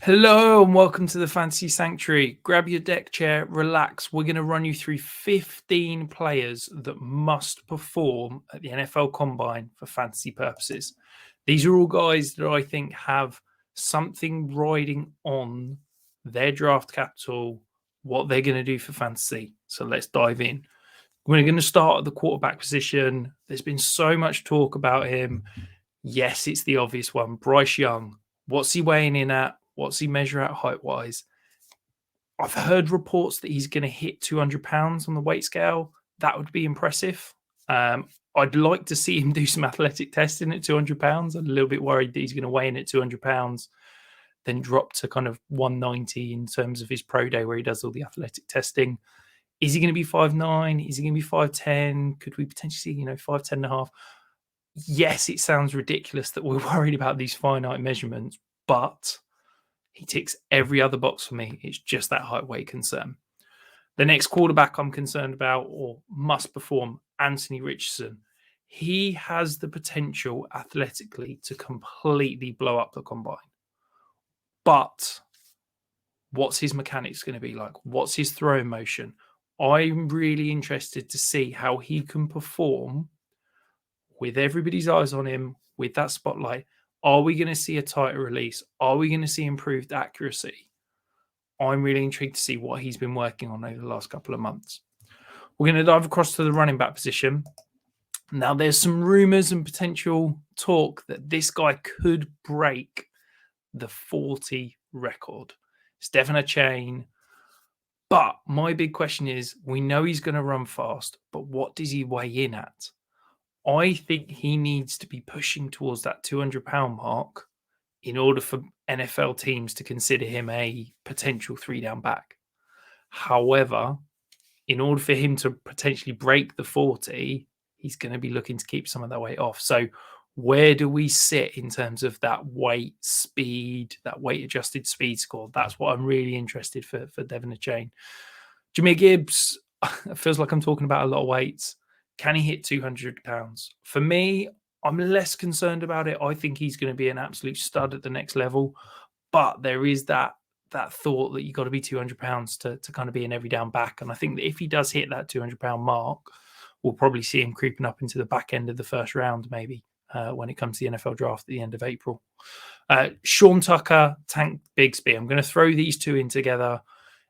Hello and welcome to the Fantasy Sanctuary. Grab your deck chair, relax. We're going to run you through 15 players that must perform at the NFL Combine for fantasy purposes. These are all guys that I think have something riding on their draft capital, what they're going to do for fantasy. So let's dive in. We're going to start at the quarterback position. There's been so much talk about him. Yes, it's the obvious one. Bryce Young. What's he weighing in at? What's he measure at height wise? I've heard reports that he's going to hit 200 pounds on the weight scale. That would be impressive. I'd like to see him do some athletic testing at 200 pounds. I'm a little bit worried that he's going to weigh in at 200 pounds, then drop to kind of 190 in terms of his pro day where he does all the athletic testing. Is he going to be 5'9"? Is he going to be 5'10"? Could we potentially see, 5'10 and a half? Yes, it sounds ridiculous that we're worried about these finite measurements, but he ticks every other box for me. It's just that height weight concern. The next quarterback I'm concerned about or must perform, Anthony Richardson. He has the potential athletically to completely blow up the combine. But what's his mechanics going to be like? What's his throwing motion? I'm really interested to see how he can perform with everybody's eyes on him, with that spotlight. Are we going to see a tighter release? Are we going to see improved accuracy? I'm really intrigued to see what he's been working on over the last couple of months. We're going to dive across to the running back position. Now, there's some rumors and potential talk that this guy could break the 40 record. Stephen a chain. But my big question is, we know he's going to run fast, but what does he weigh in at? I think he needs to be pushing towards that 200-pound mark in order for NFL teams to consider him a potential 3-down back. However, in order for him to potentially break the 40, he's going to be looking to keep some of that weight off. So where do we sit in terms of that weight speed, that weight adjusted speed score? That's what I'm really interested for Devin Achane. Jameer Gibbs, it feels like I'm talking about a lot of weights. Can he hit 200 pounds? For me, I'm less concerned about it. I think he's going to be an absolute stud at the next level. But there is that thought that you've got to be 200 pounds to kind of be an every down back. And I think that if he does hit that 200-pound mark, we'll probably see him creeping up into the back end of the first round, maybe, when it comes to the NFL draft at the end of April. Sean Tucker, Tank Bigsby. I'm going to throw these two in together.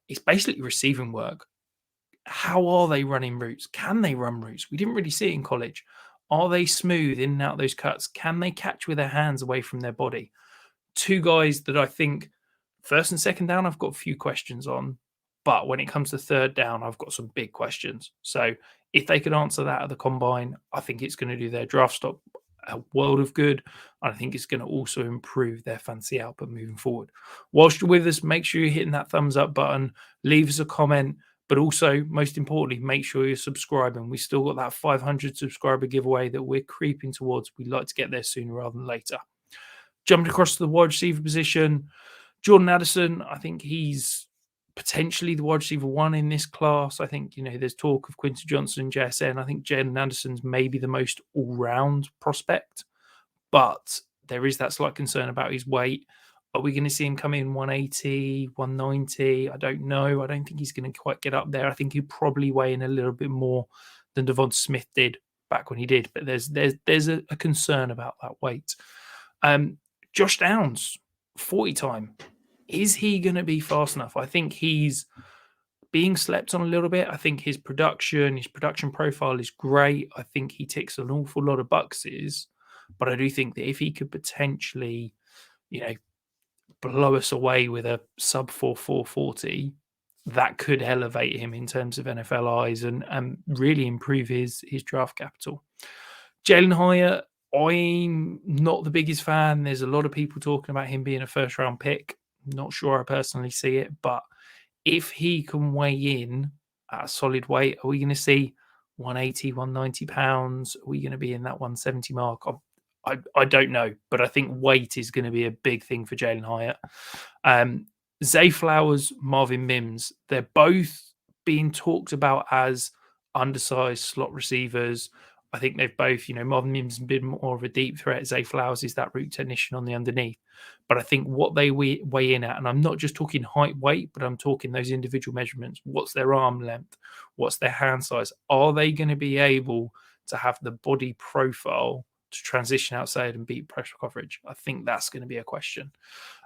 It's basically receiving work. How are they running routes? Can they run routes? We didn't really see it in college. Are they smooth in and out those cuts? Can they catch with their hands away from their body? Two guys that I think first and second down, I've got a few questions on. But when it comes to third down, I've got some big questions. So if they could answer that at the combine, I think it's going to do their draft stock a world of good. I think it's going to also improve their fantasy output moving forward. Whilst you're with us, make sure you're hitting that thumbs up button, leave us a comment, but also, most importantly, make sure you're subscribing. We still got that 500 subscriber giveaway that we're creeping towards. We'd like to get there sooner rather than later. Jumping across to the wide receiver position, Jordan Addison, I think he's potentially the wide receiver one in this class. I think, there's talk of Quincy Johnson and JSN. I think Jordan Addison's maybe the most all-round prospect, but there is that slight concern about his weight. Are we going to see him come in 180, 190? I don't know. I don't think he's going to quite get up there. I think he'd probably weigh in a little bit more than Devonta Smith did back when he did, but there's a concern about that weight. Josh Downs, 40 time. Is he going to be fast enough? I think he's being slept on a little bit. I think his production profile is great. I think he ticks an awful lot of boxes, but I do think that if he could potentially, blow us away with a sub 4.40, that could elevate him in terms of NFL eyes and really improve his draft capital. Jalen Hyatt, I'm not the biggest fan. There's a lot of people talking about him being a first round pick. Not sure I personally see it, but if he can weigh in at a solid weight, are we going to see 180, 190 pounds? Are we going to be in that 170 mark? I don't know, but I think weight is going to be a big thing for Jalen Hyatt. Zay Flowers, Marvin Mims, they're both being talked about as undersized slot receivers. I think they've both, Marvin Mims has been more of a deep threat. Zay Flowers is that route technician on the underneath. But I think what they weigh in at, and I'm not just talking height, weight, but I'm talking those individual measurements. What's their arm length? What's their hand size? Are they going to be able to have the body profile to transition outside and beat pressure coverage? I think that's going to be a question.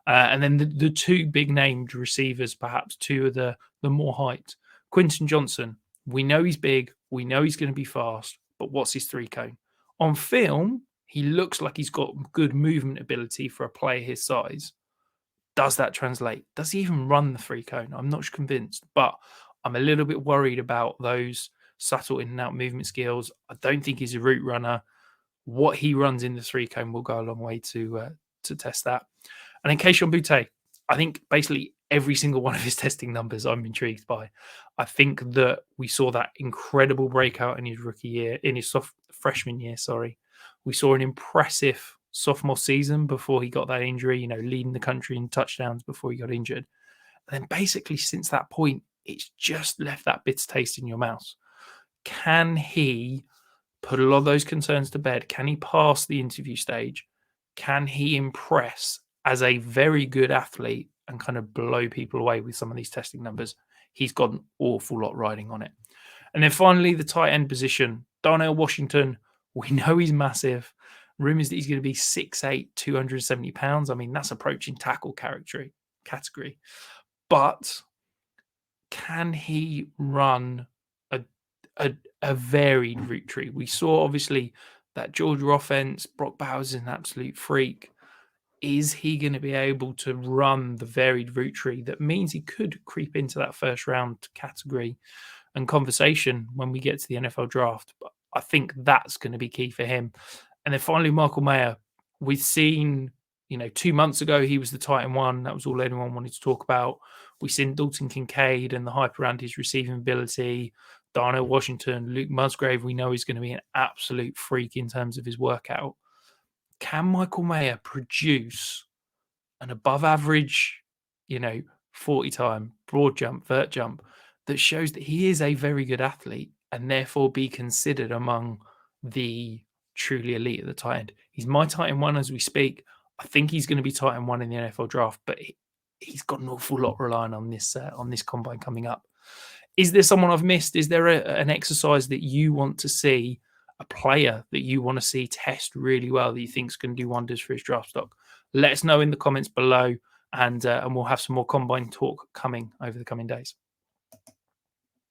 And then the two big named receivers, perhaps two of the more height. Quinton Johnson, we know he's big, we know he's going to be fast, but what's his three cone? On film, he looks like he's got good movement ability for a player his size. Does that translate? Does he even run the three cone? I'm not convinced, but I'm a little bit worried about those subtle in and out movement skills. I don't think he's a route runner. What he runs in the three cone will go a long way to test that. And then Keishon Butte, I think basically every single one of his testing numbers I'm intrigued by. I think that we saw that incredible breakout in his rookie year, in his freshman year, sorry. We saw an impressive sophomore season before he got that injury, leading the country in touchdowns before he got injured. And then basically since that point, it's just left that bitter taste in your mouth. Can he put a lot of those concerns to bed? Can he pass the interview stage? Can he impress as a very good athlete and kind of blow people away with some of these testing numbers? He's got an awful lot riding on it. And then finally, the tight end position. Darnell Washington, we know he's massive. Rumors that he's going to be 6'8", 270 pounds. I mean, that's approaching tackle category. But can he run a varied route tree? We saw, obviously, that Georgia offense. Brock Bowers is an absolute freak. Is he going to be able to run the varied route tree that means he could creep into that first round category and conversation when we get to the NFL draft? But I think that's going to be key for him. And then finally, Michael Mayer. We've seen, 2 months ago, he was the Titan one. That was all anyone wanted to talk about. We've seen Dalton Kincaid and the hype around his receiving ability. Darnell Washington, Luke Musgrave, we know he's going to be an absolute freak in terms of his workout. Can Michael Mayer produce an above average, 40 time broad jump, vert jump that shows that he is a very good athlete and therefore be considered among the truly elite at the tight end? He's my tight end one as we speak. I think he's going to be tight end one in the NFL draft, but he's got an awful lot relying on this combine coming up. Is there someone I've missed? Is there an exercise that you want to see, a player that you want to see test really well that you think is going to do wonders for his draft stock? Let us know in the comments below, and we'll have some more combine talk coming over the coming days.